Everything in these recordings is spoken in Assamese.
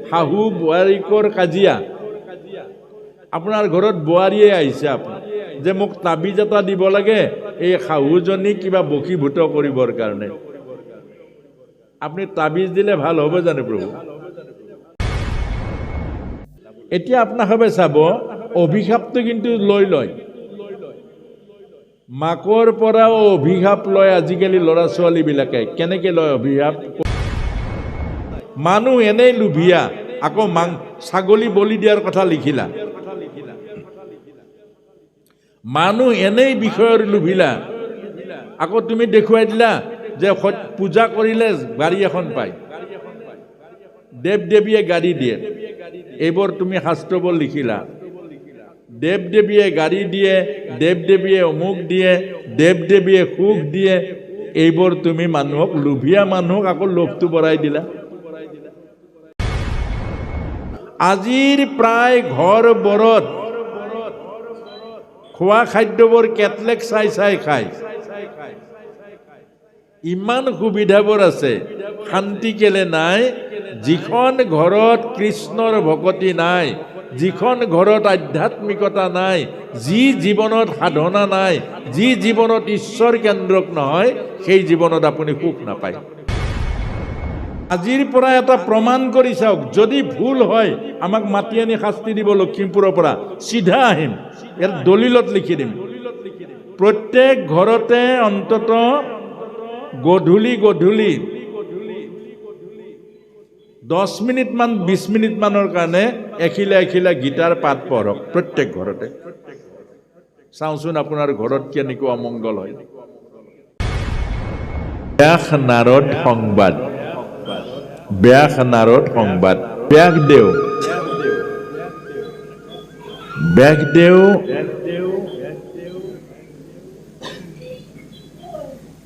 শাহু বোৱাৰীকৰ কাজিয়া, আপোনাৰ ঘৰত বোৱাৰীয়ে আহিছে আপোনাৰ যে মোক তাবিজ এটা দিব লাগে এই শাহুজনী কিবা বশীভূত কৰিবৰ কাৰণে, আপুনি তাবিজ দিলে ভাল হ'ব জানো প্ৰভু? এতিয়া আপোনালোকে চাব, অভিশাপটো কিন্তু লৈ লয়, মাকৰ পৰাও অভিশাপ লয় আজিকালি ল'ৰা ছোৱালীবিলাকে। কেনেকে লয় অভিশাপ? মানুহ এনেই লোভিয়া, আকৌ ছাগলী বলি দিয়াৰ কথা লিখিলা। মানুহ এনেই বিষয়ৰ লোভিলা, আকৌ তুমি দেখুৱাই দিলা যে পূজা কৰিলে গাড়ী এখন পায়, দেৱ দেৱীয়ে গাড়ী দিয়ে, এইবোৰ তুমি শাস্ত্ৰবোৰ লিখিলা। দেৱ দেৱীয়ে গাড়ী দিয়ে, দেৱ দেৱীয়ে অমুক দিয়ে, দেৱ দেৱীয়ে সুখ দিয়ে, এইবোৰ তুমি মানুহক, লোভীয়া মানুহক আকৌ লোভটো বঢ়াই দিলা। আজিৰ প্ৰায় ঘৰবোৰত খোৱা খাদ্যবোৰ কেটলেক চাই চাই খায়। ইমান সুবিধাবোৰ আছে, শান্তি কেলে নাই? যিখন ঘৰত কৃষ্ণৰ ভকতি নাই, যিখন ঘৰত আধ্যাত্মিকতা নাই, যি জীৱনত সাধনা নাই, যি জীৱনত ঈশ্বৰ কেন্দ্ৰক নহয়, সেই জীৱনত আপুনি সুখ নাপায়। আজিৰ পৰা এটা প্ৰমাণ কৰি চাওক, যদি ভুল হয় আমাক মাতি আনি শাস্তি দিব লখিমপুৰৰ পৰা, চিধা আহিম, ইয়াৰ দলিলত লিখি দিম। প্ৰত্যেক ঘৰতে অন্তত গধূলি 10 মিনিটমান 20 মিনিটমানৰ কাৰণে এখিলা এখিলা গীতাৰ পাঠ পঢ়ক প্ৰত্যেক ঘৰতে। চাওঁচোন আপোনাৰ ঘৰত কেনেকুৱা অমংগল হয়। ব্যাস নাৰদ সংবাদ, ব্যাস নাৰদ সংবাদ। ব্যাসদেউ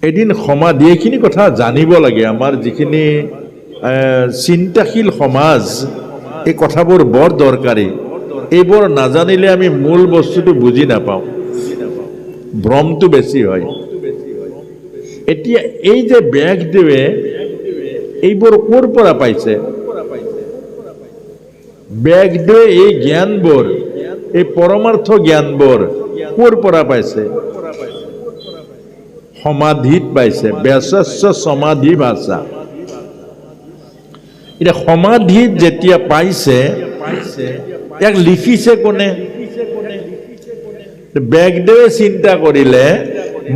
এদিন সমাধি, এইখিনি কথা জানিব লাগে। আমাৰ যিখিনি চিন্তাশীল সমাজ, এই কথাবোৰ বৰ দৰকাৰী। এইবোৰ নাজানিলে আমি মূল বস্তুটো বুজি নাপাওঁ, ভ্ৰমটো বেছি হয়। এতিয়া এই যে ব্যাসদেৱে এইবোৰ ক'ৰ পৰা পাইছে? ব্যাসদেৱে এই জ্ঞানবোৰ, এই পৰমাৰ্থ জ্ঞানবোৰ ক'ৰ পৰা পাইছে? সমাধিত পাইছে। ব্যাসস্য সমাধি ভাষা। এতিয়া সমাধিত যেতিয়া পাইছে, ইয়াক লিখিছে কোনে? ব্যাসদেৱে চিন্তা কৰিলে,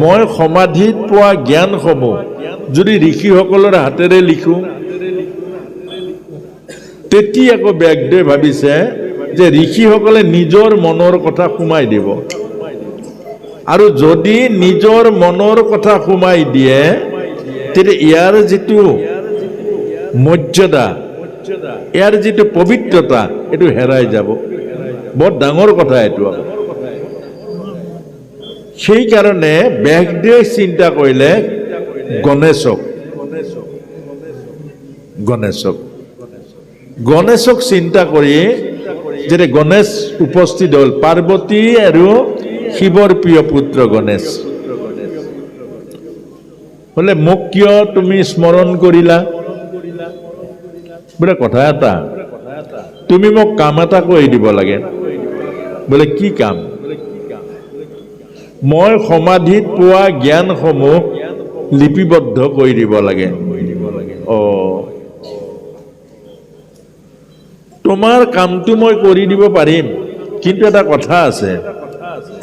মই সমাধিত পোৱা জ্ঞানসমূহ যদি ঋষিসকলৰ হাতেৰে লিখোঁ, তেতিয়া আকৌ ব্যাসদেৱে ভাবিছে যে ঋষিসকলে নিজৰ মনৰ কথা সোমাই দিব, আৰু যদি নিজৰ মনৰ কথা সোমাই দিয়ে, তেতিয়া ইয়াৰ যিটো মৰ্যাদা, ইয়াৰ যিটো পবিত্ৰতা, এইটো হেৰাই যাব। বৰ ডাঙৰ কথা এইটো। সেইকাৰণে ব্যাসদেৱে চিন্তা কৰিলে গণেশক চিন্তা কৰি, যেতিয়া গণেশ উপস্থিত হ'ল, পাৰ্বতী আৰু শিৱৰ প্ৰিয় পুত্ৰ গণেশ বোলে, মোক কিয় তুমি স্মৰণ কৰিলা? বোলে কথা এটা, তুমি মোক কাম এটা কৰি দিব লাগে। বোলে কি কাম? মই সমাধিত পোৱা জ্ঞানসমূহ লিপিবদ্ধ কৰি দিব লাগে। তোমাৰ কামটো মই কৰি দিব পাৰিম, কিন্তু এটা কথা আছে,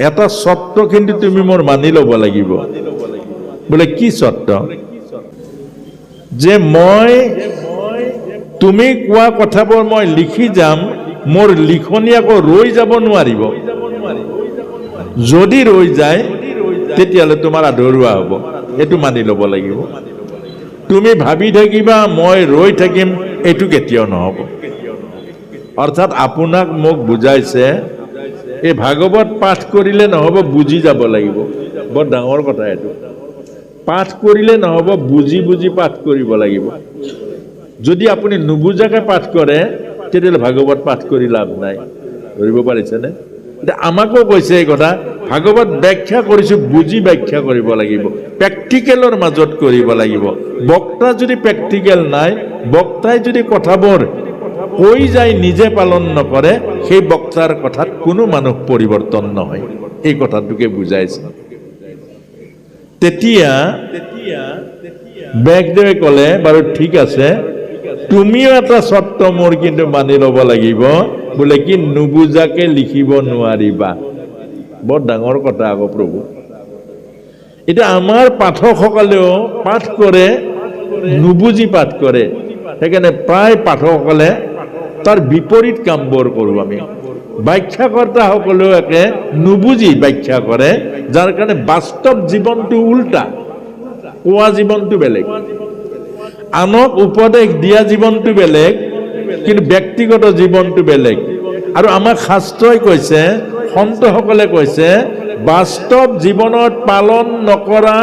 এটা চৰ্ত কিন্তু তুমি মোৰ মানি ল'ব লাগিব। বোলে কি চৰ্ত? যে মই তুমি কোৱা কথাবোৰ মই লিখি যাম, মোৰ লিখনি আকৌ ৰৈ যাব নোৱাৰিব। যদি ৰৈ যায় তেতিয়াহ'লে তোমাৰ আধৰুৱা হ'ব, এইটো মানি ল'ব লাগিব। তুমি ভাবি থাকিবা মই ৰৈ থাকিম, এইটো কেতিয়াও নহ'ব। অৰ্থাৎ আপোনাক মোক বুজাইছে, এই ভাগৱত পাঠ কৰিলে নহ'ব, বুজি যাব লাগিব। বৰ ডাঙৰ কথা এইটো। পাঠ কৰিলে নহ'ব, বুজি বুজি পাঠ কৰিব লাগিব। যদি আপুনি নুবুজাকে পাঠ কৰে, তেতিয়াহ'লে ভাগৱত পাঠ কৰি লাভ নাই। ধৰিব পাৰিছেনে? এতিয়া আমাকো কৈছে এই কথা, ভাগৱত ব্যাখ্যা কৰিছোঁ, বুজি ব্যাখ্যা কৰিব লাগিব, প্ৰেক্টিকেলৰ মাজত কৰিব লাগিব। বক্তা যদি প্ৰেক্টিকেল নাই, বক্তাই যদি কথাবোৰ কৈ যায় নিজে পালন নকৰে, সেই বক্তাৰ কথাত কোনো মানুহ পৰিৱৰ্তন নহয়। এই কথাটোকে বুজাইছে। তেতিয়া ব্যাসদেৱে ক'লে, বাৰু ঠিক আছে, তুমিও এটা চৰ্ত মোৰ কিন্তু মানি ল'ব লাগিব, বোলে কি নুবুজাকে লিখিব নোৱাৰিবা। বৰ ডাঙৰ কথা আকৌ প্ৰভু। এতিয়া আমাৰ পাঠকসকলেও পাঠ কৰে, নুবুজি পাঠ কৰে। সেইকাৰণে প্ৰায় পাঠকসকলে তাৰ বিপৰীত কামবোৰ কৰোঁ আমি। ব্যাখ্যাকৰ্তাসকলেও একে নুবুজি ব্যাখ্যা কৰে, যাৰ কাৰণে বাস্তৱ জীৱনটো উল্টা, কোৱা জীৱনটো বেলেগ, আনক উপদেশ দিয়া জীৱনটো বেলেগ, কিন্তু ব্যক্তিগত জীৱনটো বেলেগ। আৰু আমাক শাস্ত্ৰই কৈছে, সন্তসকলে কৈছে, বাস্তৱ জীৱনত পালন নকৰা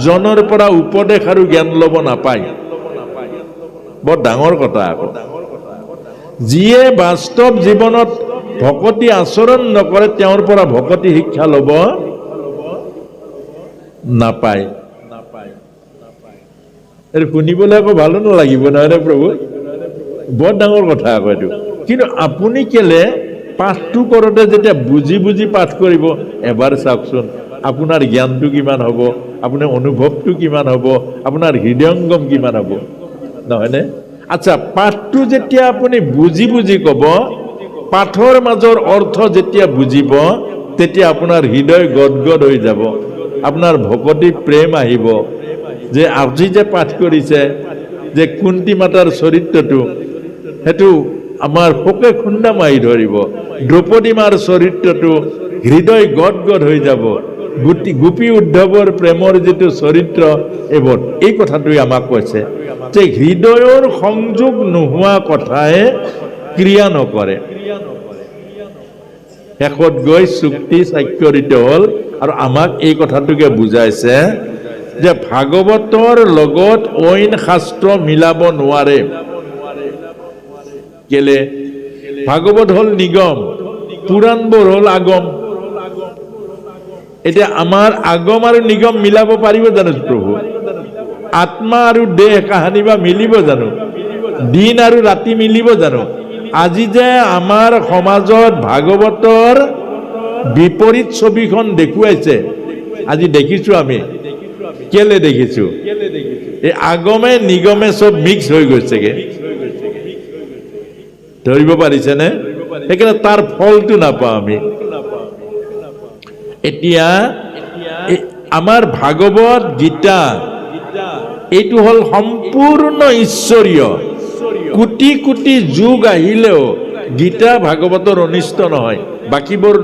জনৰ পৰা উপদেশ আৰু জ্ঞান ল'ব নাপায়। বৰ ডাঙৰ কথা আকৌ। যিয়ে বাস্তৱ জীৱনত ভকতি আচৰণ নকৰে, তেওঁৰ পৰা ভকতি শিক্ষা ল'ব নাপায়। এইটো শুনিবলৈ আকৌ ভালো নালাগিব, নহয় প্ৰভু? বৰ ডাঙৰ কথা আকৌ এইটো। কিন্তু আপুনি কেলে পাঠটো কৰোঁতে যেতিয়া বুজি বুজি পাঠ কৰিব, এবাৰ চাওকচোন আপোনাৰ জ্ঞানটো কিমান হ'ব, আপোনাৰ অনুভৱটো কিমান হ'ব, আপোনাৰ হৃদয়ংগম কিমান হ'ব, নহয়নে? আচ্ছা, পাঠটো যেতিয়া আপুনি বুজি বুজি ক'ব, পাঠৰ মাজৰ অৰ্থ যেতিয়া বুজিব, তেতিয়া আপোনাৰ হৃদয় গদগদ হৈ যাব, আপোনাৰ ভকতি প্ৰেম আহিব। যে আজি যে পাঠ কৰিছে, যে কুন্তি মাতাৰ চৰিত্ৰটো, সেইটো আমাৰ শোকে খুন্দা মাৰি ধৰিব। দ্ৰৌপদী মাৰ চৰিত্ৰটো হৃদয় গদগদ হৈ যাব। গোপী উদ্ধৱৰ প্ৰেমৰ যিটো চৰিত্ৰ, এইবোৰ এই কথাটোৱে আমাক কৈছে যে হৃদয়ৰ সংযোগ নোহোৱা কথাই ক্ৰিয়া নকৰে। শেষত গৈ চুক্তি স্বাক্ষৰিত হ'ল। আৰু আমাক এই কথাটোকে বুজাইছে যে ভাগৱতৰ লগত অইন শাস্ত্ৰ মিলাব নোৱাৰে। কেলে? ভাগৱত হ'ল নিগম, পুৰাণবোৰ হ'ল আগম। এতিয়া আমাৰ আগম আৰু নিগম মিলাব পাৰিব জানো প্ৰভু? আত্মা আৰু দেহ কাহানি বা মিলিব জানো? দিন আৰু ৰাতি মিলিব জানো? আজি যে আমাৰ সমাজত ভাগৱতৰ বিপৰীত ছবিখন দেখুৱাইছে, আজি দেখিছো আমি। কেলে দেখিছো? এই আগমে নিগমে চব মিক্স হৈ গৈছেগে। ধৰিব পাৰিছেনে? সেইকাৰণে তাৰ ফলটো নাপাওঁ আমি। এতিয়া আমাৰ ভাগৱত গীতা, এইটো হ'ল সম্পূৰ্ণ ঈশ্বৰীয়। কোটি কোটি যুগ আহিলেও গীতা ভাগৱতৰ অনিষ্ট নহয়। বাকীবোৰ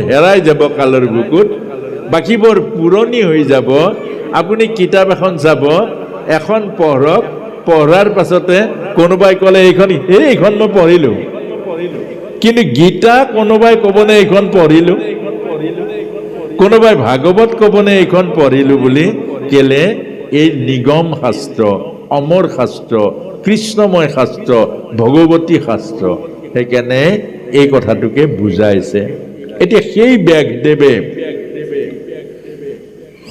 হেৰাই যাব কালৰ বুকুত, বাকীবোৰ পুৰণি হৈ যাব। আপুনি কিতাপ এখন চাব, এখন পঢ়ক, পঢ়াৰ পাছতে কোনোবাই ক'লে এইখন মই পঢ়িলোঁ, কিন্তু গীতা কোনোবাই ক'বনে এইখন পঢ়িলোঁ? কোনোবাই ভাগৱত ক'বনে এইখন পঢ়িলোঁ বুলি? কেলে? এই নিগম শাস্ত্ৰ, অমৰ শাস্ত্ৰ, কৃষ্ণময় শাস্ত্ৰ, ভগৱতী শাস্ত্ৰ। সেইকাৰণে এই কথাটোকে বুজাইছে। এতিয়া সেই ব্যাসদেৱে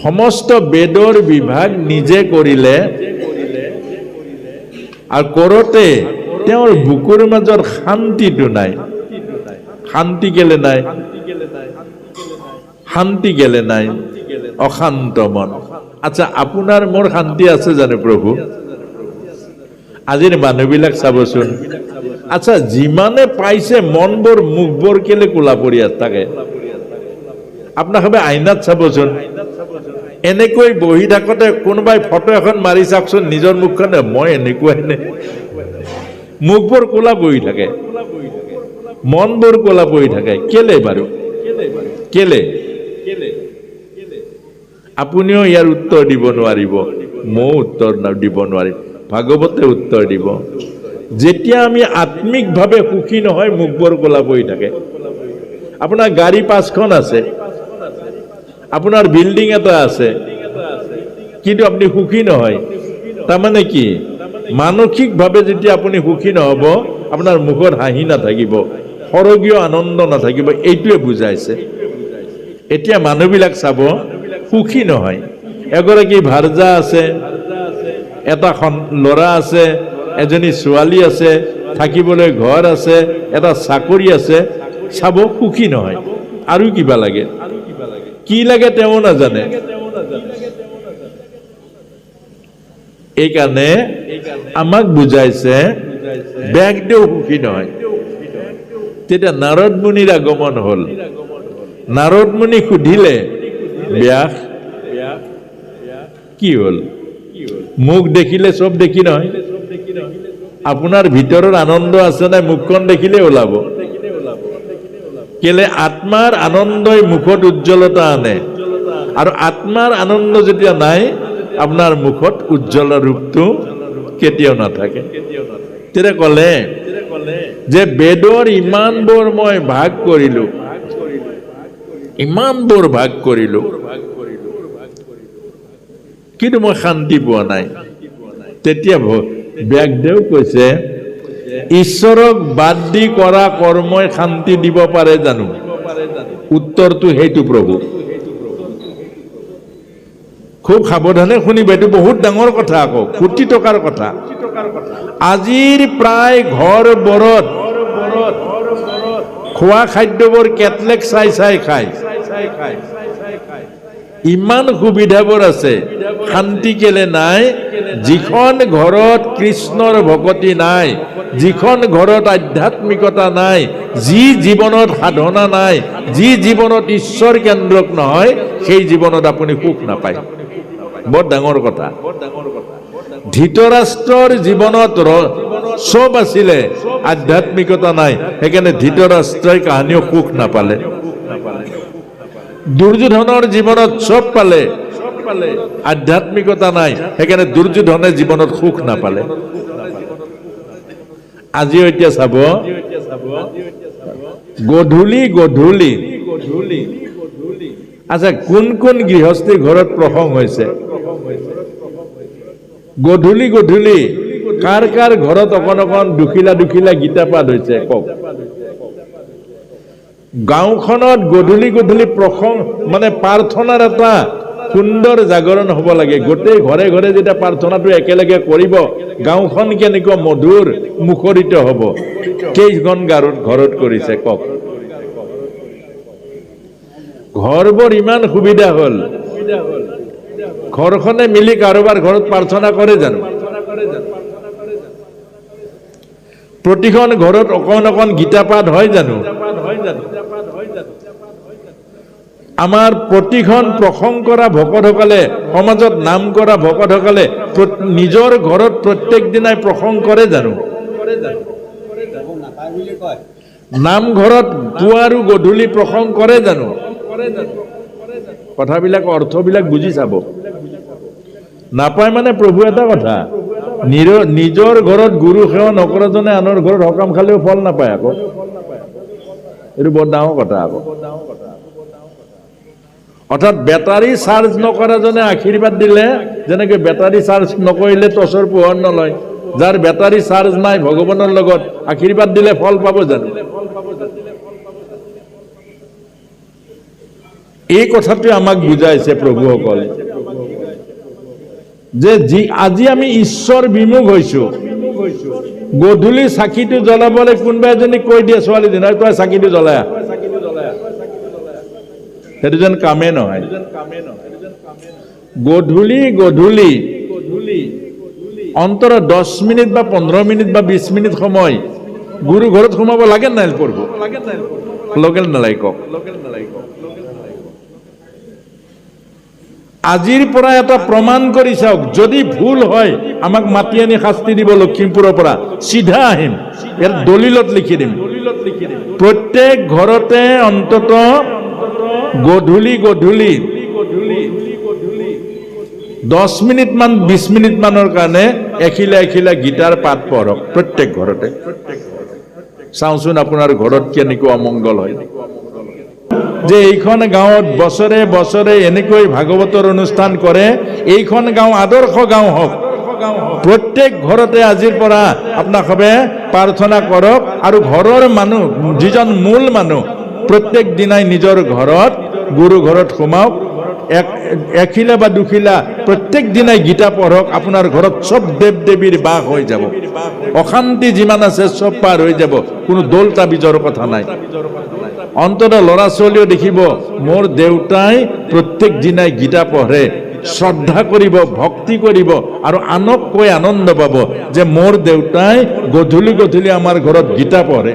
সমস্ত বেদৰ বিভাগ নিজে কৰিলে, আৰু কৰোঁতে তেওঁৰ বুকুৰ মাজৰ শান্তিটো নাই। শান্তি কেলে নাই? শান্তি কেলে নাই? অশান্ত মন। আচ্ছা, আপোনাৰ মোৰ শান্তি আছে জানো প্ৰভু? আজিৰ মানুহবিলাক চাবচোন। আচ্ছা, যিমানে পাইছে মনবোৰ, মুখবোৰ কেলে কোলা পৰি থাকে? আপোনাক আইনাত চাবচোন, এনেকৈ বহি থাকোঁতে কোনোবাই ফটো এখন মাৰি চাওকচোন নিজৰ মুখখন, মই এনেকুৱাই নে? মুখবোৰ কোলা পৰি থাকে, মনবোৰ কোলা পৰি থাকে। কেলে বাৰু? কেলে? আপুনিও ইয়াৰ উত্তৰ দিব নোৱাৰিব, ময়ো উত্তৰ দিব নোৱাৰিম, ভাগৱতে উত্তৰ দিব। যেতিয়া আমি আত্মিকভাৱে সুখী নহয়, মুখবোৰ কোলা পৰি থাকে। আপোনাৰ গাড়ী 5খন আছে, আপোনাৰ বিল্ডিং এটা আছে, কিন্তু আপুনি সুখী নহয়। তাৰমানে কি? মানসিকভাৱে যেতিয়া আপুনি সুখী নহ'ব, আপোনাৰ মুখত হাঁহি নাথাকিব, সৰগীয় আনন্দ নাথাকিব। এইটোৱে বুজাইছে। এতিয়া মানুহবিলাক চাব, সুখী নহয়। এগৰাকী ভাৰ্যা আছে, এটা ল'ৰা আছে, এজনী ছোৱালী আছে, থাকিবলৈ ঘৰ আছে, এটা চাকৰি আছে, চাব সুখী নহয়। আৰু কিবা লাগে, কি লাগে তেওঁ নাজানে। এইকাৰণে আমাক বুজাইছে ব্যাসদেউ সুখী নহয়। তেতিয়া নাৰদ মুনিৰ আগমন হ'ল। নাৰদ মুনি সুধিলে, ব্যাস কি হ'ল? মুখ দেখিলে চব দেখি নহয়, আপোনাৰ ভিতৰৰ আনন্দ আছে নাই মুখখন দেখিলে ওলাব। কেলে আত্মাৰ আনন্দই মুখত উজ্জ্বলতা আনে, আৰু আত্মাৰ আনন্দ যেতিয়া নাই আপোনাৰ মুখত উজ্জ্বল ৰূপটো কেতিয়াও নাথাকে। তেতিয়া ক'লে যে বেদৰ ইমানবোৰ মই ভাগ কৰিলো, ইমানবোৰ ভাগ কৰিলো, কিন্তু মই শান্তি পোৱা নাই। তেতিয়া ব্যাসদেউ কৈছে, ঈশ্বৰক বাদ দি কৰা কৰ্মই শান্তি দিব পাৰে জানো? উত্তৰটো সেইটো প্ৰভু। খুব সাৱধানে শুনিব, এইটো বহুত ডাঙৰ কথা, আকৌ কোটি টকাৰ কথা। আজিৰ প্ৰায় ঘৰবোৰত খোৱা খাদ্যবোৰ কেটলেক চাই চাই খায়। ইমান সুবিধাবোৰ আছে, শান্তি কেলে নাই? যিখন ঘৰত কৃষ্ণৰ ভকতি নাই, যিখন ঘৰত আধ্যাত্মিকতা নাই, যি জীৱনত সাধনা নাই, যি জীৱনত ঈশ্বৰ কেন্দ্ৰক নহয়, সেই জীৱনত আপুনি সুখ নাপায়। বৰ ডাঙৰ কথা। ধৃতৰাষ্ট্ৰৰ জীৱনত চব আছিলে, আধ্যাত্মিকতা নাই, সেইকাৰণে ধৃতৰাষ্ট্ৰই কাহানিও সুখ নাপালে। দুৰ্যোধনৰ জীৱনত চব পালে, আধ্যাত্মিকতা নাই, সেইকাৰণে দুৰ্যোধনে জীৱনত সুখ নাপালে। আজিও এতিয়া চাব, গধূলি গধূলি আচ্ছা, কোন কোন গৃহস্থী ঘৰত প্ৰসংগ হৈছে? গধূলি গধূলি কাৰ কাৰ ঘৰত অকণ অকণ দুখিলা দুখিলা গীতা পাঠ হৈছে কওক? গাঁওখনত গধূলি গধূলি প্ৰসংগ মানে প্ৰাৰ্থনাৰ এটা সুন্দৰ জাগৰণ হ'ব লাগে। গোটেই ঘৰে ঘৰে যেতিয়া প্ৰাৰ্থনাটো একেলগে কৰিব, গাঁওখন কেনেকুৱা মধুৰ মুখৰিত হ'ব। কেইখন ঘৰত কৰিছে কওক? ঘৰবোৰ ইমান সুবিধা হ'ল, ঘৰখনে মিলি কাৰোবাৰ ঘৰত প্ৰাৰ্থনা কৰে জানো? প্ৰতিখন ঘৰত অকণ অকণ গীতা পাঠ হয় জানো? আমাৰ প্ৰতিখন প্ৰসংগ কৰা ভকতসকলে, সমাজত নাম কৰা ভকতসকলে নিজৰ ঘৰত প্ৰত্যেক দিনাই প্ৰসংগ কৰে জানো? নামঘৰত পুৱা আৰু গধূলি প্ৰসংগ কৰে জানো? কথাবিলাক অৰ্থবিলাক বুজি চাব। নাপায় মানে প্ৰভু এটা কথা, নিজৰ ঘৰত গুৰু সেৱা নকৰাজনে আনৰ ঘৰত সকাম খালেও ফল নাপায়। আকৌ এইটো বৰ ডাঙৰ কথা। আকৌ অৰ্থাৎ বেটাৰী চাৰ্জ নকৰাজনে আশীৰ্বাদ দিলে, যেনেকে বেটাৰী চাৰ্জ নকৰিলে টৰ্চৰ পোহৰ নলয়, যাৰ বেটাৰী চাৰ্জ নাই ভগৱানৰ লগত আশীৰ্বাদ দিলে ফল পাব জানো? এই কথাটোৱে আমাক বুজাইছে প্ৰভুসকল, যে আজি আমি ঈশ্বৰ বিমুখ হৈছো। গধূলি চাকিটো জ্বলাবলৈ কোনোবা এজনী কৈ দিয়ে, ছোৱালীজনী তই চাকিটো জ্বলাই আহ, সেইটো যেন কামে নহয়। গধূলি গধূলি অন্তত 10 মিনিট বা 15 মিনিট বা 20 মিনিট সময় গুৰু ঘৰত সোমাব লাগে নাই? পঢ়ব লগে নালাগে কওক? আজিৰ পৰা এটা প্ৰমাণ কৰি চাওক, যদি ভুল হয় আমাক মাতি আনি শাস্তি দিব। লখিমপুৰৰ পৰা চিধা আহিম, ইয়াৰ দলিলত লিখি দিম। প্ৰত্যেক ঘৰতে অন্তত গধূলি গধূলি 10 মিনিট মান 20 মিনিট মানৰ কাৰণে এখিলা এখিলা গীতাৰ পাঠ পঢ়ক প্ৰত্যেক ঘৰতে। চাওঁচোন আপোনাৰ ঘৰত কেনেকুৱা অমংগল হয়। যে এইখন গাঁৱত বছৰে বছৰে এনেকৈ ভাগৱতৰ অনুষ্ঠান কৰে, এইখন গাঁও আদৰ্শ গাঁও হওক। প্ৰত্যেক ঘৰতে আজিৰ পৰা আপোনালোকে প্ৰাৰ্থনা কৰক, আৰু ঘৰৰ মানুহ যিজন মূল মানুহ প্ৰত্যেক দিনাই নিজৰ ঘৰত গুৰু ঘৰত সোমাওক, এখিলা বা দুখিলা প্ৰত্যেক দিনাই গীতা পঢ়ক, আপোনাৰ ঘৰত চব দেৱ দেৱীৰ বাস হৈ যাব, অশান্তি যিমান আছে চব পাৰ হৈ যাব, কোনো দৌল তাবিজৰ কথা নাই। অন্তত ল'ৰা ছোৱালীও দেখিব মোৰ দেউতাই প্ৰত্যেক দিনাই গীতা পঢ়ে, শ্ৰদ্ধা কৰিব, ভক্তি কৰিব, আৰু আনক কৈ আনন্দ পাব যে মোৰ দেউতাই গধূলি গধূলি আমাৰ ঘৰত গীতা পঢ়ে।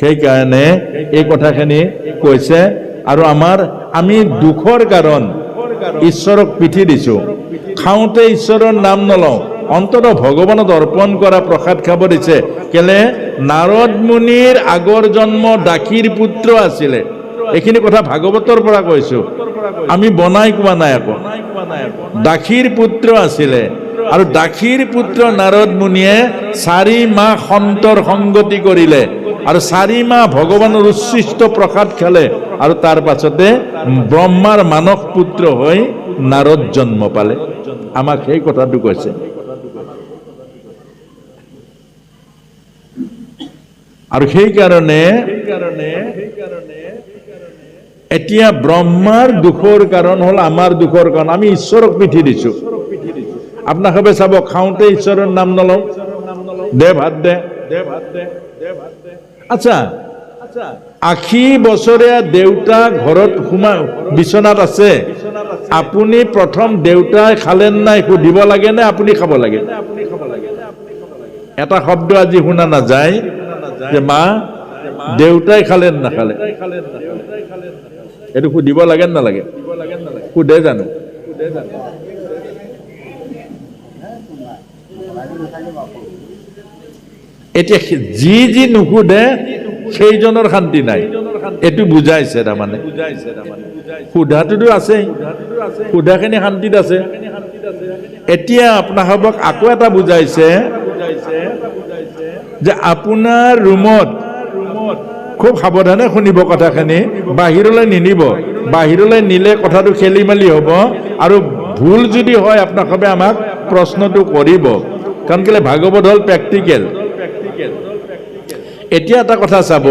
সেইকাৰণে এই কথাখিনি কৈছে। আৰু আমি দুখৰ কাৰণ ঈশ্বৰক পিঠি দিছো, খাওঁতে ঈশ্বৰৰ নাম নলওঁ, অন্তত ভগৱানত অৰ্পণ কৰা প্ৰসাদ খাব দিছে। কেলে? নাৰদ মুনিৰ আগৰ জন্ম দাসীৰ পুত্ৰ আছিলে। এইখিনি কথা ভাগৱতৰ পৰা কৈছো, আমি বনাই কোৱা নাই। আকৌ দাসীৰ পুত্ৰ আছিলে, আৰু দাসীৰ পুত্ৰ নাৰদ মুনিয়ে 4 মাহ সন্তৰ সংগতি কৰিলে, আৰু 4 মাহ ভগৱানৰ উচ্ছিষ্ট প্ৰসাদ খালে, আৰু তাৰ পাছতে ব্ৰহ্মাৰ মানস পুত্ৰ হৈ নাৰদ জন্ম পালে। আমাক সেই কথাটো কৈছে। আৰু সেইকাৰণে এতিয়া ব্ৰহ্মাৰ দুখৰ কাৰণ হ'ল আমাৰ দুখৰ কাৰণ। আমি ঈশ্বৰক পিঠি দিছো। আপোনালোকে চাব, খাওঁতে ঈশ্বৰৰ নাম নলওঁ, দে ভাত দে। আচ্ছা, 80 বছৰীয়া দেউতা ঘৰত বিচনাত আছে, আপুনি প্ৰথম দেউতাই খালেন নাই সুধিব লাগে নে আপুনি খাব লাগে? এটা শব্দ আজি শুনা নাযায় যে মা দেউতাই খালেন নাখালে। এইটো সুধিব লাগে নালাগে? সোধে জানো? এতিয়া যি নুসুধে সেইজনৰ শান্তি নাই, এইটো বুজাইছে। তাৰমানে সোধাটোতো আছেই, সোধাখিনি শান্তিত আছে। এতিয়া আপোনালোকক আকৌ এটা বুজাইছে যে আপোনাৰ ৰুমত, খুব সাৱধানে শুনিব কথাখিনি, বাহিৰলৈ নিনিব। বাহিৰলৈ নিলে কথাটো খেলি মেলি হ'ব, আৰু ভুল যদি হয় আপোনালোকে আমাক প্ৰশ্নটো কৰিব, কাৰণ কেলে ভাগৱত হ'ল প্ৰেক্টিকেল। এতিয়া এটা কথা চাব,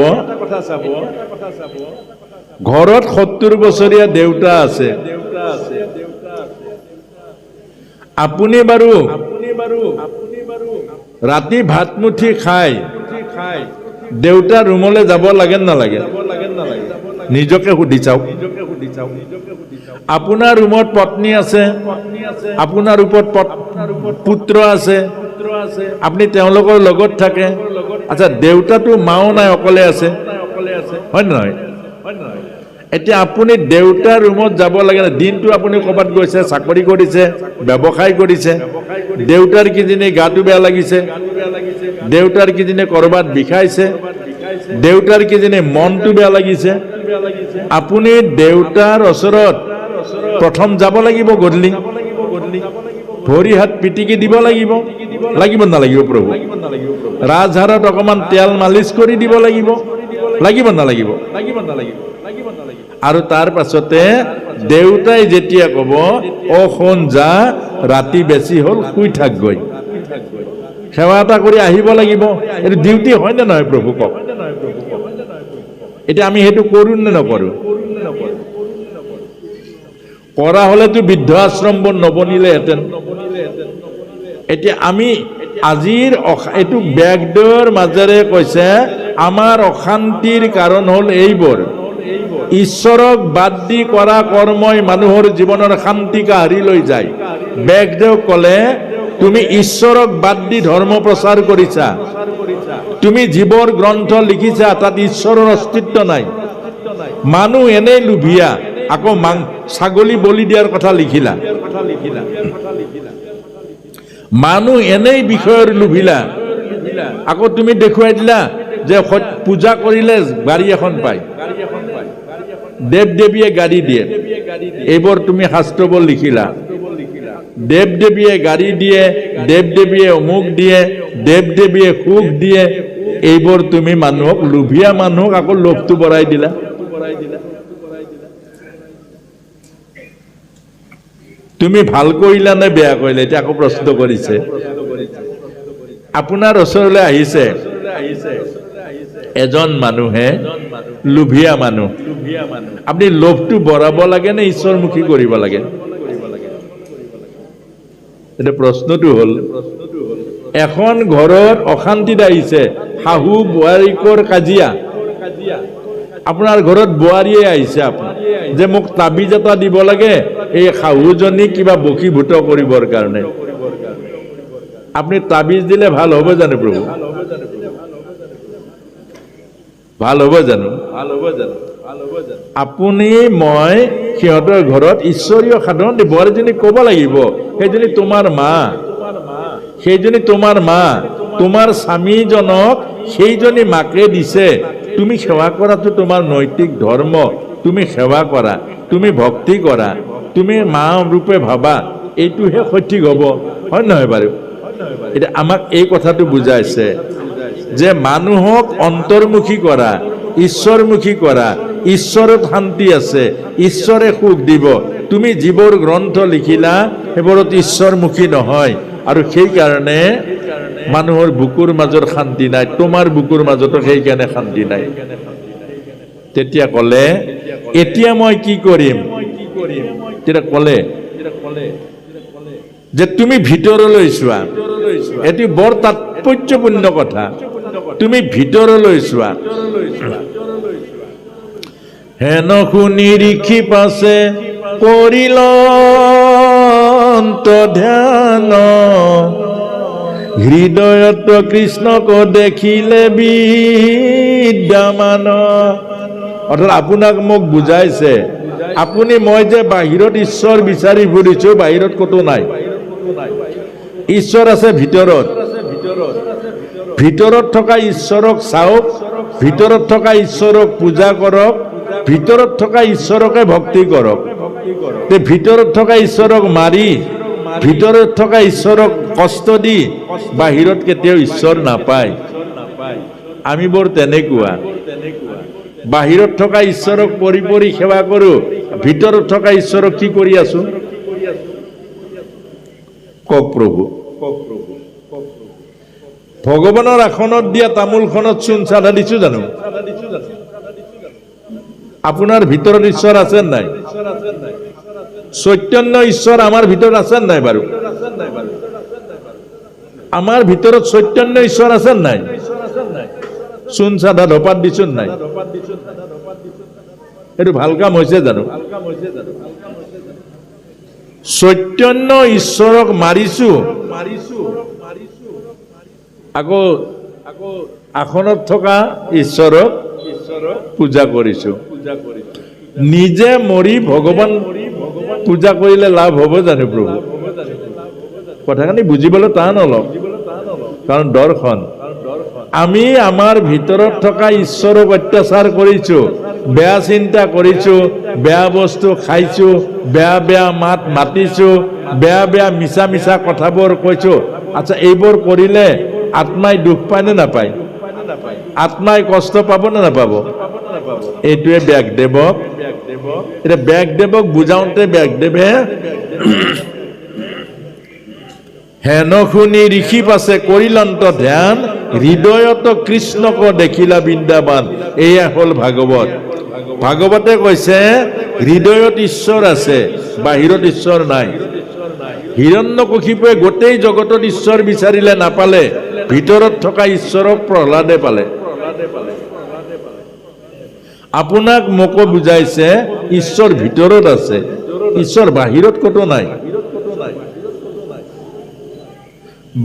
ঘৰত 70 বছৰীয়া দেউতা আছে, আপুনি বাৰু ৰাতি ভাত মুঠি খাই দেউতা ৰুমলৈ যাব লাগে নালাগে? নিজকে সুধি চাওক। আপোনাৰ ৰুমত পত্নী আছে, আপোনাৰ ওপৰত পুত্ৰ আছে, আপুনি তেওঁলোকৰ লগত থাকে। আচ্ছা, দেউতাটো মাও নাই, অকলে আছে, হয় নহয়? এতিয়া আপুনি দেউতাৰ ৰুমত যাব লাগে না? দিনটো আপুনি ক'ৰবাত গৈছে, চাকৰি কৰিছে, ব্যৱসায় কৰিছে, দেউতাৰ কিজানি গাটো বেয়া লাগিছে, দেউতাৰ কিজানি ক'ৰবাত বিষাইছে, দেউতাৰ কিজানি মনটো বেয়া লাগিছে, আপুনি দেউতাৰ ওচৰত প্ৰথম যাব লাগিব। গধূলি ভৰি হাত পিটিকি দিব লাগিব, লাগিব নালাগিব প্ৰভু? ৰাজহাড়ত অকমান তেল মালিচ কৰি দিব লাগিব, লাগিব নালাগিব? আৰু তাৰ পাছতে দেউতাই যেতিয়া ক'ব, অ শুন যা, ৰাতি বেছি হ'ল, শুই থাকগৈ, সেৱা এটা কৰি আহিব লাগিব। এইটো ডিউটি হয় নে নহয় প্ৰভু কওক? এতিয়া আমি সেইটো কৰোঁ নে নকৰোঁ? কৰা হ'লেতো বৃদ্ধ আশ্ৰমবোৰ নবনিলেহেঁতেন। এতিয়া আমি আজিৰ এইটো বেগডৰ মাজেৰে কৈছে, আমাৰ অশান্তিৰ কাৰণ হ'ল এইবোৰ। ঈশ্বৰক বাদ দি কৰা কৰ্মই মানুহৰ জীৱনৰ শান্তি কাঢ়ি লৈ যায়। বেগদেউ ক'লে, তুমি ঈশ্বৰক বাদ দি ধৰ্ম প্ৰচাৰ কৰিছা, তুমি জীৱৰ গ্ৰন্থ লিখিছা, তাত ঈশ্বৰৰ অস্তিত্ব নাই। মানুহ এনেই লোভিয়া, আকৌ ছাগলী বলি দিয়াৰ কথা লিখিলা। মানুহ এনেই বিষয়ৰ লোভিলা, আকৌ তুমি দেখুৱাই দিলা যে পূজা কৰিলে গাড়ী এখন পায়, দেৱ দেৱীয়ে গাড়ী দিয়ে। এইবোৰ তুমি শাস্ত্ৰবোৰ লিখিলা। দেৱ দেৱীয়ে গাড়ী দিয়ে, দেৱ দেৱীয়ে অমুক দিয়ে, দেৱ দেৱীয়ে সুখ দিয়ে, এইবোৰ তুমি মানুহক, লোভিয়া মানুহক আকৌ লোভটো বঢ়াই দিলা। তুমি ভাল কৰিলা নে বেয়া কৰিলা? এতিয়া আকৌ প্ৰশ্ন কৰিছে। আপোনাৰ ওচৰলৈ আহিছে এজন মানুহে লোভিয়া মানুহ আপুনি লোভটো বঢ়াব লাগে নে ঈশ্বৰমুখী কৰিব লাগে এতিয়া প্ৰশ্নটো হ'ল এখন ঘৰত অশান্তিত আহিছে শাহু বোৱাৰীকৰ কাজিয়া আপোনাৰ ঘৰত বোৱাৰীয়ে আহিছে আপোনাৰ যে মোক তাবিজ এটা দিব লাগে এই শাহুজনী কিবা বশীভূত কৰিবৰ কাৰণে আপুনি তাবিজ দিলে ভাল হ'ব জানো প্ৰভু ভাল হ'ব জানো আপুনি মই সিহঁতৰ ঘৰত ঈশ্বৰীয় সাধন বোৱাৰীজনীক ক'ব লাগিব সেইজনী তোমাৰ মা তোমাৰ স্বামীজনক সেইজনী মাকে দিছে তুমি সেৱা কৰাটো তোমাৰ নৈতিক ধৰ্ম তুমি সেৱা কৰা তুমি ভক্তি কৰা তুমি মা ৰূপে ভাবা এইটোহে সঠিক হ'ব হয় নহয় বাৰু এতিয়া আমাক এই কথাটো বুজাইছে যে মানুহক অন্তৰ্মুখী কৰা ঈশ্বৰমুখী কৰা ঈশ্বৰত শান্তি আছে ঈশ্বৰে সুখ দিব তুমি যিবোৰ গ্ৰন্থ লিখিলা সেইবোৰত ঈশ্বৰমুখী নহয় আৰু সেইকাৰণে মানুহৰ বুকুৰ মাজত শান্তি নাই তোমাৰ বুকুৰ মাজতো সেইকাৰণে শান্তি নাই তেতিয়া ক'লে এতিয়া মই কি কৰিম তেতিয়া ক'লে যে তুমি ভিতৰলৈ চোৱা এটি বৰ তাৎপৰ্যপূৰ্ণ কথা তুমি ভিতৰলৈ চোৱা হেন শুনি ঋষি পাছে কৰিল ধ্যান হৃদয়ত কৃষ্ণক দেখিলে বিদ্যমান অৰ্থাৎ আপোনাক মোক বুজাইছে আপুনি মই যে বাহিৰত ঈশ্বৰ বিচাৰি ফুৰিছো বাহিৰত ক'তো নাই ঈশ্বৰ আছে ভিতৰত থকা ঈশ্বৰক চাওক ভিতৰত থকা ঈশ্বৰক পূজা কৰক ভিতৰত থকা ঈশ্বৰকে ভক্তি কৰক ভিতৰত থকা ঈশ্বৰক মাৰি ভিতৰত থকা ঈশ্বৰক কষ্ট দি বাহিৰত কেতিয়াও ঈশ্বৰ নাপায় আমি বৰ তেনেকুৱা বাহিৰত থকা ঈশ্বৰক পৰি পৰি সেৱা কৰো ভিতৰত থকা ঈশ্বৰক কি কৰি আছো কওক প্ৰভু ভগৱানৰ আসনত দিয়া তামোলখনত চূণ চাধা দিছো জানো আপোনাৰ ভিতৰত ঈশ্বৰ আছে নাই চৈতন্য ঈশ্বৰ আমাৰ ভিতৰত আছে নাই বাৰু আমাৰ ভিতৰত চৈতন্য ঈশ্বৰ আছে নাই চূণ চাধা ধপাত দিছো নাই এইটো ভাল কাম হৈছে জানো চৈতন্য ঈশ্বৰক মাৰিছো আকৌ আসনত থকা ঈশ্বৰক পূজা কৰিছো নিজে মৰি ভগৱান পূজা কৰিলে লাভ হ'ব জানো প্ৰভু কথাখিনি বুজিবলৈ টান অলপ কাৰণ দৰ্শন আমি আমাৰ ভিতৰত থকা ঈশ্বৰক অত্যাচাৰ কৰিছো বেয়া চিন্তা কৰিছো বেয়া বস্তু খাইছো বেয়া মাত মাতিছো বেয়া মিছা কথাবোৰ কৈছো আচ্ছা এইবোৰ কৰিলে আত্মাই দুখ পায় নে নাপায় আত্মাই কষ্ট পাব নে নাপাব এইটোৱে ব্যাসদেৱক এতিয়া ব্যাসদেৱক বুজাওঁতে ব্যাসদেৱে হেন শুনি ঋষি পাছে কৰিলন্ত ধ্যান হৃদয়ত কৃষ্ণক দেখিলা বৃন্দাবন এয়া হ'ল ভাগৱতে কৈছে হৃদয়ত ঈশ্বৰ আছে বাহিৰত ঈশ্বৰ নাই হিৰণ্যকশিপুৱে গোটেই জগতত ঈশ্বৰ বিচাৰিলে নাপালে ভিতৰত থকা ঈশ্বৰক প্ৰহ্লাদে পালে আপোনাক মোকো বুজাইছে ঈশ্বৰ ভিতৰত আছে ঈশ্বৰ বাহিৰত ক'তো নাই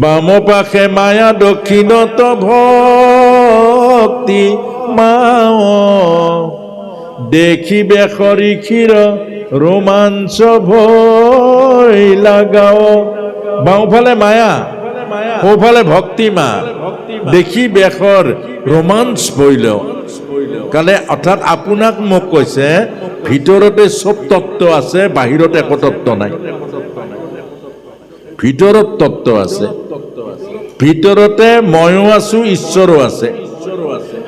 বাম পাশে মায়া দক্ষিণত ভক্তি মাও দেখিবে সৰিক্ষীৰ ৰোমাঞ্চ ভয় লাগাও বাওঁফালে মায়া সোঁফালে ভক্তি মা দেখি বেশৰ ৰোমাঞ্চ বইল কাৰণে অৰ্থাৎ আপোনাক মোক কৈছে ভিতৰতে চব তত্ত্ব আছে বাহিৰত একো তত্ত্ব নাই ভিতৰত তত্ত্ব আছে ভিতৰতে ময়ো আছো ঈশ্বৰো আছে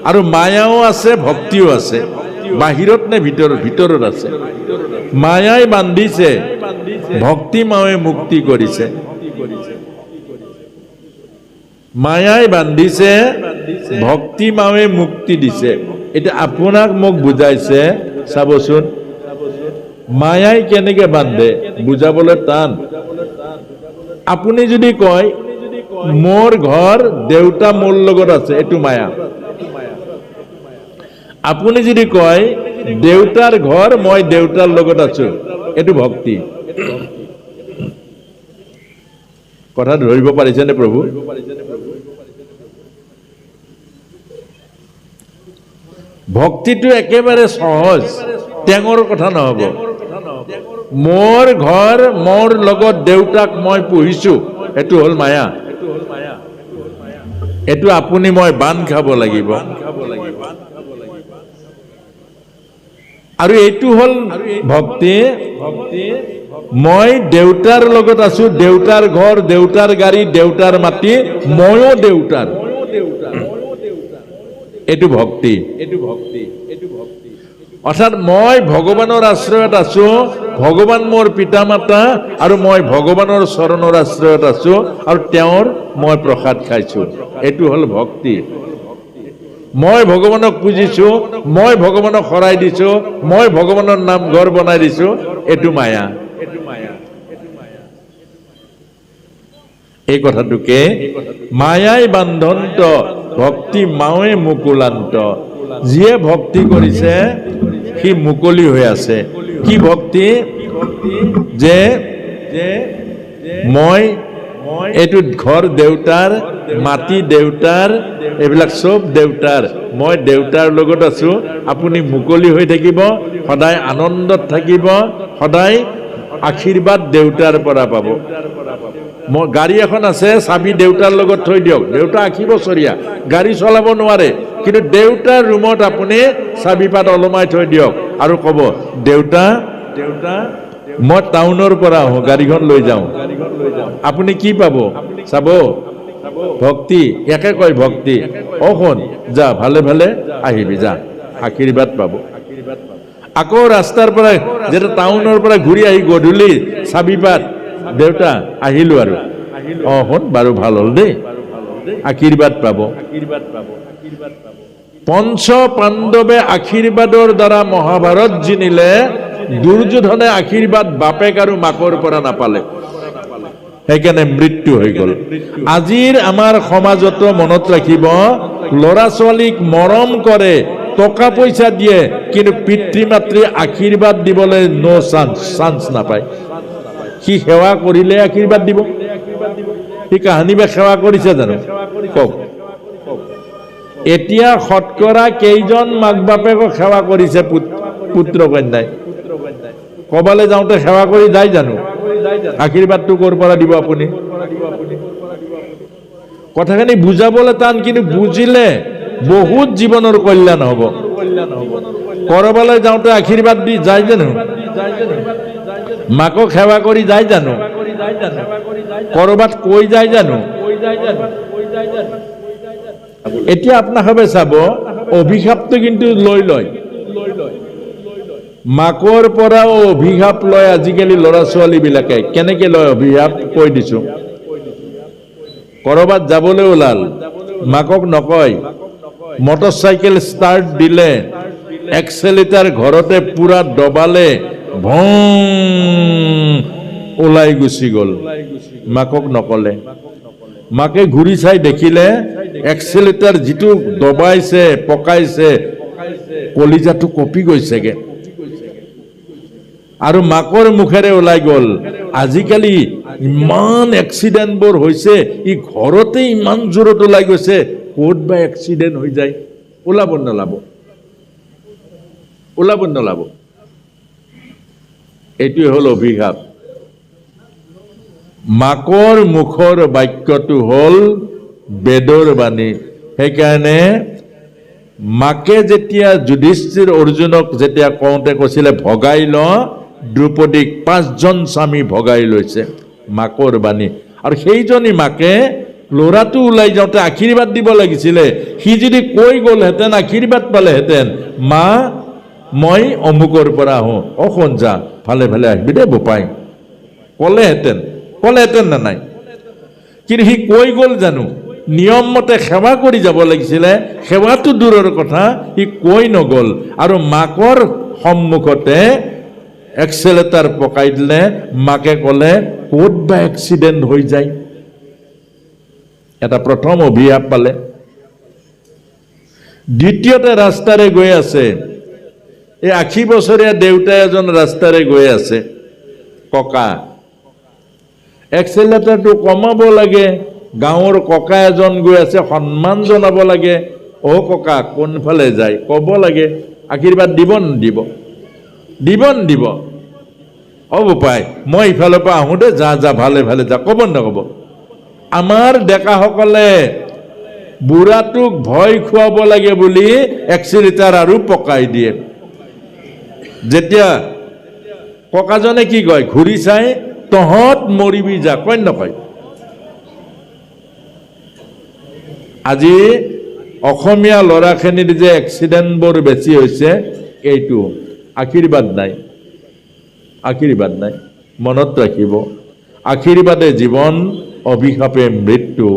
আৰু মায়াও আছে ভক্তিও আছে বাহিৰত নে ভিতৰত আছে মায়াই বান্ধিছে ভক্তি মায়ে মুক্তি কৰিছে মায়াই বান্ধিছে ভক্তি মায়ে মুক্তি দিছে এটা আপোনাক মোক বুজাইছে চাবচোন মায়াই কেনেকে বান্ধে বুজাবলৈ টান আপুনি যদি কয় মোৰ ঘৰ দেউতা মোৰ লগত আছে এইটো মায়া আপুনি যদি কয় দেউতাৰ ঘৰ মই দেউতাৰ লগত আছো এইটো ভক্তি কথা ধৰিব পাৰিছেনে প্ৰভু ভক্তিটো একেবাৰে সহজ টেঙৰ কথা নহব মোৰ ঘৰ মোৰ লগত দেউতাক মই পুহিছো এইটো হ'ল মায়া এইটো আপুনি মই বান খাব লাগিব আৰু এইটো হ'ল ভক্তি মই দেউতাৰ লগত আছো দেউতাৰ ঘৰ দেউতাৰ গাড়ী দেউতাৰ মাটি ময়ো দেউতাৰ এইটো ভক্তি অৰ্থাৎ মই ভগৱানৰ আশ্ৰয়ত আছো ভগৱান মোৰ পিতা মাতা আৰু মই ভগৱানৰ চৰণৰ আশ্ৰয়ত আছো আৰু তেওঁৰ মই প্ৰসাদ খাইছো এইটো হ'ল ভক্তি মই ভগৱানক পুজিছো মই ভগৱানক শৰাই দিছো মই ভগৱানৰ নাম ঘৰ বনাই দিছো এইটো মায়া এই কথাটোকে মায়াই বান্ধন্ত ভক্তি মাৱে মুকুলান্ত যিয়ে ভক্তি কৰিছে সি মুকলি হৈ আছে কি ভক্তি যে মই এইটো ঘৰ দেউতাৰ মাটি দেউতাৰ এইবিলাক চব দেউতাৰ মই দেউতাৰ লগত আছো আপুনি মুকলি হৈ থাকিব সদায় আনন্দত থাকিব সদায় আশীৰ্বাদ দেউতাৰ পৰা পাব মোৰ গাড়ী এখন আছে চাবি দেউতাৰ লগত থৈ দিয়ক দেউতা 80 বছৰীয়া গাড়ী চলাব নোৱাৰে কিন্তু দেউতাৰ ৰুমত আপুনি চাবিপাত ওলমাই থৈ দিয়ক আৰু ক'ব দেউতা মই টাউনৰ পৰা আহোঁ গাড়ীখন লৈ যাওঁ আপুনি কি পাব চাব ভক্তি একে কয় ভক্তি শুন যা ভালে ভালে আহিবি যা আশীৰ্বাদ পাব আকৌ ৰাস্তাৰ পৰা যেতিয়া টাউনৰ পৰা ঘূৰি আহি গধূলি চাবিপাত দেউতা আহিলো আৰু শুন বাৰু ভাল হ'ল দেই আশীৰ্বাদ পাব পঞ্চ পাণ্ডৱে আশীৰ্বাদৰ দ্বাৰা মহাভাৰত জিনিলে দুৰ্যোধনে আশীৰ্বাদ বাপেক আৰু মাকৰ পৰা নাপালে সেইকাৰণে মৃত্যু হৈ গ'ল আজিৰ আমাৰ সমাজতো মনত ৰাখিব ল'ৰা ছোৱালীক মৰম কৰে টকা পইচা দিয়ে কিন্তু পিতৃ মাতৃ আশীৰ্বাদ দিবলৈ নো চান্স নাপায় সি সেৱা কৰিলে আশীৰ্বাদ দিব সি কাহানি বা সেৱা কৰিছে জানো কওক এতিয়া শতকৰা কেইজন মাক বাপেকক সেৱা কৰিছে পুত্ৰ কন্যাই কবালে যাওঁতে সেৱা কৰি যায় জানো আশীৰ্বাদটো ক'ৰ পৰা দিব আপুনি কথাখিনি বুজাবলৈ টান কিন্তু বুজিলে বহুত জীৱনৰ কল্যাণ হ'ব কৰবালৈ যাওঁতে আশীৰ্বাদ দি যায় জানো মাকক সেৱা কৰি যায় জানো কৰবাত কৈ যায় জানো এতিয়া আপোনালোকে চাব অভিশাপটো কিন্তু লৈ লয় মাকৰ পৰাও অভিশাপ লয় আজিকালি ল'ৰা ছোৱালী বিলাকে কেনেকে লয় অভিশাপ কৈ দিছো কৰবাত যাবলৈ ওলাল মাকক নকয় মটৰচাইকেল ষ্টাৰ্ট দিলে এক্সেলেটাৰ ঘৰতে পুৰা দবালে ভং ওলাই গুচি গ'ল মাকক নকলে মাকে ঘূৰি চাই দেখিলে এক্সেলেটাৰ যিটো দবাইছে পকাইছে কলিজাটো কঁপি গৈছেগে আৰু মাকৰ মুখেৰে ওলাই গ'ল আজিকালি ইমান এক্সিডেণ্টবোৰ হৈছে ই ঘৰতে ইমান জোৰত ওলাই গৈছে ক'ত বা এক্সিডেণ্ট হৈ যায় ওলাব নলাব এইটোৱে হ'ল অভিশাপ মাকৰ মুখৰ বাক্যটো হ'ল বেদৰ বাণী সেইকাৰণে মাকে যেতিয়া যুধিষ্ঠিৰ অৰ্জুনক যেতিয়া কওঁতে কৈছিলে ভগাই ল দ্ৰৌপদীক 5জন স্বামী ভগাই লৈছে মাকৰ বাণী আৰু সেইজনী মাকে ল'ৰাটো ওলাই যাওঁতে আশীৰ্বাদ দিব লাগিছিলে সি যদি কৈ গ'লহেঁতেন আশীৰ্বাদ পালেহেঁতেন মা মই অমুকৰ পৰা আহোঁ শুন যা ভালে ভালে আহিবি দে বোপাই ক'লেহেঁতেন না নাই কিন্তু সি কৈ গ'ল জানো নিয়ম মতে সেৱা কৰি যাব লাগিছিলে, সেৱাটো দূৰৰ কথা, সি কৈ নগ'ল আৰু মাকৰ সন্মুখতে এক্সেলেটাৰ পকাই দিলে। মাকে ক'লে ক'ত বা এক্সিডেণ্ট হৈ যায়। এটা প্ৰথম অভিশাপ পালে। দ্বিতীয়তে ৰাস্তাৰে গৈ আছে, এই 80 বছৰীয়া দেউতা এজন ৰাস্তাৰে গৈ আছে, ককা। এক্সেলেটাৰটো কমাব লাগে, গাঁৱৰ ককা এজন গৈ আছে, সন্মান জনাব লাগে। অ' ককা কোনফালে যায় ক'ব লাগে, আশীৰ্বাদ দিব নিদিব? দিব নিদিব? হ'ব পাই, মই ইফালৰ পৰা আহোঁ দে, যা যা ভালে ভালে যা, ক'ব নক'ব? আমাৰ ডেকাসকলে বুঢ়াটোক ভয় খুৱাব লাগে বুলি এক্সিলেটাৰ আৰু পকাই দিয়ে। যেতিয়া ককাজনে কি কয়, ঘূৰি চাই, তহঁত মৰিবি যা, কয় নকয়? আজি অসমীয়া ল'ৰাখিনিৰ যে এক্সিডেণ্টবোৰ বেছি হৈছে, এইটো আশীৰ্বাদ নাই, আশীৰ্বাদ নাই। মনত ৰাখিব, আশীৰ্বাদে জীৱন, অভিশাপে মৃত্যু।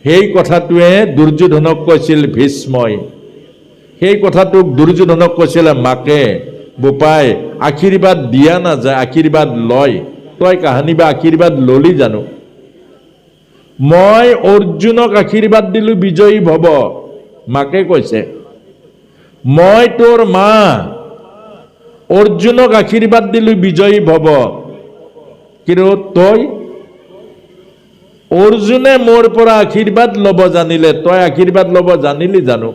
সেই কথাটোৱে দুৰ্যোধনক কৈছিল ভীষ্মই, সেই কথাটোক দুৰ্যোধনক কৈছিলে মাকে, বোপাই আশীৰ্বাদ দিয়া নাযায়, আশীৰ্বাদ লয়। তই কাহানি বা আশীৰ্বাদ ললি জানো? মই অৰ্জুনক আশীৰ্বাদ দিলোঁ বিজয়ী ভৱ, মাকে কৈছে। মই তোৰ মা অৰ্জুনক আশীৰ্বাদ দিলোঁ বিজয়ী ভৱ, কিন্তু তই? অৰ্জুনে মোৰ পৰা আশীৰ্বাদ ল'ব জানিলে, তই আশীৰ্বাদ ল'ব জানিলি জানো?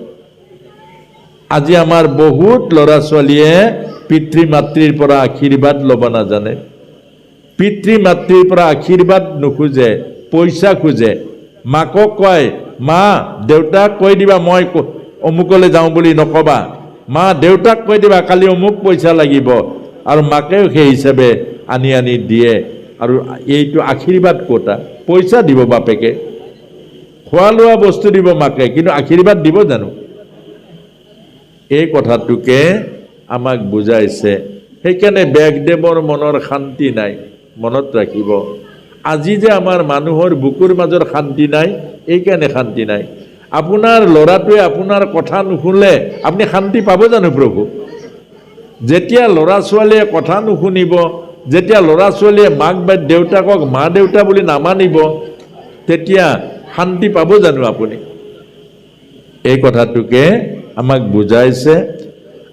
আজি আমাৰ বহুত ল'ৰা ছোৱালীয়ে পিতৃ মাতৃৰ পৰা আশীৰ্বাদ ল'ব নাজানে। পিতৃ মাতৃৰ পৰা আশীৰ্বাদ নোখোজে, পইচা খোজে। মাকক কয়, মা দেউতাক কৈ দিবা মই অমুকলৈ যাওঁ বুলি নকবা, মা দেউতাক কৈ দিবা কালি অমুক পইচা লাগিব, আৰু মাকেও সেই হিচাপে আনি আনি দিয়ে। আৰু এইটো আশীৰ্বাদ ক'তা? পইচা দিব বাপেকে, খোৱা লোৱা বস্তু দিব মাকে, কিন্তু আশীৰ্বাদ দিব জানো? এই কথাটোকে আমাক বুজাইছে। সেইকাৰণে ব্যাসদেৱৰ মনৰ শান্তি নাই। মনত ৰাখিব, আজি যে আমাৰ মানুহৰ বুকুৰ মাজৰ শান্তি নাই, এইকাৰণে শান্তি নাই। আপোনাৰ ল'ৰাটোৱে আপোনাৰ কথা নুশুনিলে আপুনি শান্তি পাব জানো প্ৰভু? যেতিয়া ল'ৰা ছোৱালীয়ে কথা নুশুনিব, যেতিয়া ল'ৰা ছোৱালীয়ে মাক বা দেউতাকক মা দেউতা বুলি নামানিব, তেতিয়া শান্তি পাব জানো আপুনি? এই কথাটোকে আমাক বুজাইছে।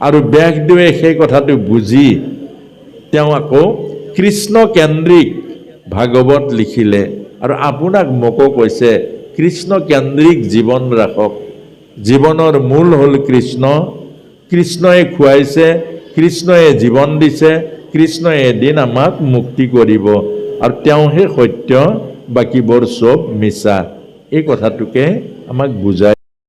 আৰু ব্যাসদেৱে সেই কথাটো বুজি তেওঁ আকৌ কৃষ্ণ কেন্দ্ৰিক ভাগৱত লিখিলে। আৰু আপোনাক মোকো কৈছে কৃষ্ণ কেন্দ্ৰিক জীৱন ৰাখক। জীৱনৰ মূল হ'ল কৃষ্ণ। কৃষ্ণই খুৱাইছে, কৃষ্ণই জীৱন দিছে, কৃষ্ণই এদিন আমাক মুক্তি কৰিব, আৰু তেওঁহে সত্য, বাকীবোৰ চব মিছা। এই কথাটোকে আমাক বুজায়।